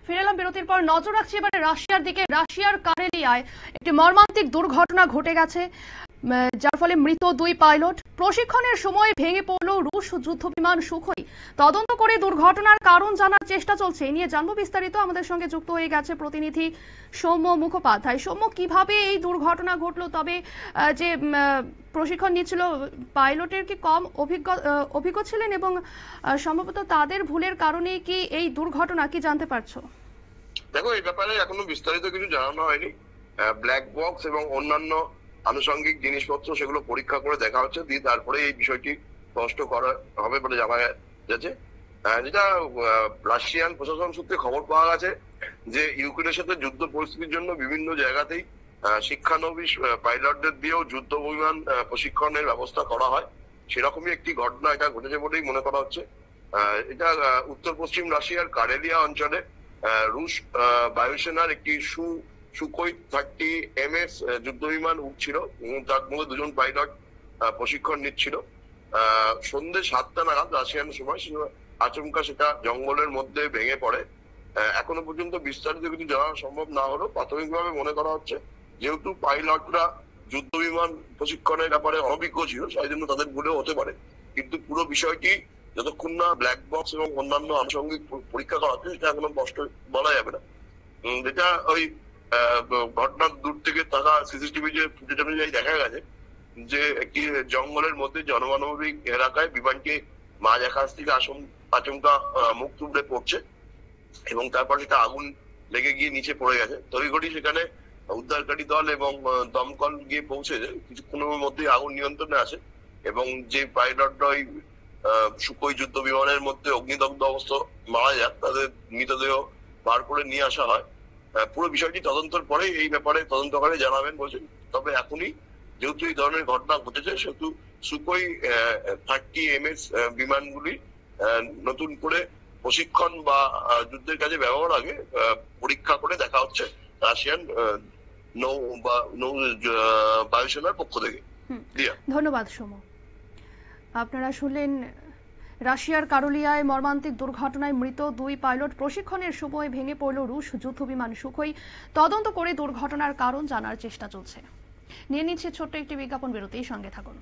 ফিরে এলাম বিরতির পর। নজর রাখছি এবারে রাশিয়ার দিকে। রাশিয়ার কারেলিয়ায় একটি মর্মান্তিক দুর্ঘটনা ঘটে গেছে, যার ফলে মৃত দুই পাইলট। প্রশিক্ষণের সময় ভেঙে পড়ল রুশ যুদ্ধবিমান সুখোই। তদন্ত করে দুর্ঘটনার কারণ জানার চেষ্টা চলছে। এই নিয়ে জানবো বিস্তারিত। আমাদের সঙ্গে যুক্ত হয়ে গেছে প্রতিনিধি সৌম্য মুখোপাধ্যায়। সৌম্য, কিভাবে এই দুর্ঘটনা ঘটলো? তবে যে প্রশিক্ষণ নিচ্ছিল পাইলটের কি কম অভিজ্ঞ ছিলেন, এবং সম্ভবত তাদের ভুলের কারণে কি এই দুর্ঘটনা, কি জানতে পারছো? দেখো, এই ব্যাপারে এখনো বিস্তারিত কিছু জানানো হয়নি। ব্ল্যাক বক্স এবং অন্যান্য আনুষঙ্গিক জিনিসপত্র সেগুলো পরীক্ষা করে দেখা হচ্ছে, দিয়ে তারপরে এই বিষয়টি স্পষ্ট করা হবে বলে জানা যাচ্ছে। যেটা রাশিয়ান প্রশাসন সূত্রে খবর পাওয়া গেছে যে ইউক্রেনের সাথে যুদ্ধ পরিস্থিতির জন্য বিভিন্ন জায়গাতেই শিক্ষানবিশ পাইলটদের দিয়েও যুদ্ধ বিমান প্রশিক্ষণের ব্যবস্থা করা হয়। সেরকমই একটি ঘটনা এটা ঘটেছে বলেই মনে করা হচ্ছে। এটা উত্তর পশ্চিম রাশিয়ার কারেলিয়া অঞ্চলে রুশ বায়ুসেনার একটি সুখোই 30 MS যুদ্ধ বিমান উঠছিল, তার মধ্যে দুজন পাইলট প্রশিক্ষণ নিচ্ছিল। সন্ধ্যে 7টা নাগাদ রাশিয়ান সময় আচমকা সেটা জঙ্গলের মধ্যে ভেঙে পড়ে। এখনো পর্যন্ত বিস্তারিত কিছু জানা সম্ভব না হলেও প্রাথমিকভাবে মনে করা হচ্ছে যেহেতু পাইলটরা যুদ্ধ বিমান প্রশিক্ষণের ব্যাপারে অনভিজ্ঞ ছিল, সেই জন্য তাদের ভুলেও হতে পারে। কিন্তু পুরো বিষয়টি যতক্ষণ না ব্ল্যাক বক্স এবং অন্যান্য আনুষঙ্গিক পরীক্ষা করা হচ্ছে, সেটা এখনো স্পষ্ট বলা যাবে না। যেটা ওই ঘটনার দূর থেকে থাকা সিসিটিভি যে ফুটেজ অনুযায়ী দেখা গেছে যে একটি জঙ্গলের মধ্যে জনমানবিক এলাকায় বিমানটি মাঝ আকাশ থেকে আচমকা মুখ থুবড়ে পড়ছে এবং তারপর সেটা আগুন লেগে গিয়ে নিচে পড়ে গেছে। তড়িঘড়ি সেখানে উদ্ধারকারী দল এবং দমকল গিয়ে পৌঁছেছে। কিছুক্ষণের মধ্যেই আগুন নিয়ন্ত্রণে আসে এবং যে পাইলটরা ওই সুখোই যুদ্ধ বিমানের মধ্যে অগ্নিদগ্ধ অবস্থা মারা যাক, তাদের মৃতদেহ বার করে নিয়ে আসা হয়। পুরো বিষয়টি তদন্তের পরে এই ব্যাপারে তদন্তকারী জানাবেন বলছেন। তবে এখনই যেহেতু এই ধরনের ঘটনা ঘটেছে, সেহেতু সুখোই 30 MS বিমানগুলি নতুন করে প্রশিক্ষণ বা যুদ্ধের কাজে ব্যবহার আগে পরীক্ষা করে দেখা হচ্ছে রাশিয়ান নৌ বায়ুসেনার পক্ষ থেকে। ধন্যবাদ সৌম্য। আপনারা শুনলেন রাশিয়ার কারেলিয়ায় মর্মান্তিক দুর্ঘটনায় মৃত দুই পাইলট। প্রশিক্ষণের সময় ভেঙে পড়ল রুশ যুদ্ধবিমান সুখোই। তদন্ত করে দুর্ঘটনার কারণ জানার চেষ্টা চলছে। নিয়ে নিচ্ছে ছোট্ট একটি বিজ্ঞাপন বিরতি, সঙ্গে থাকুন।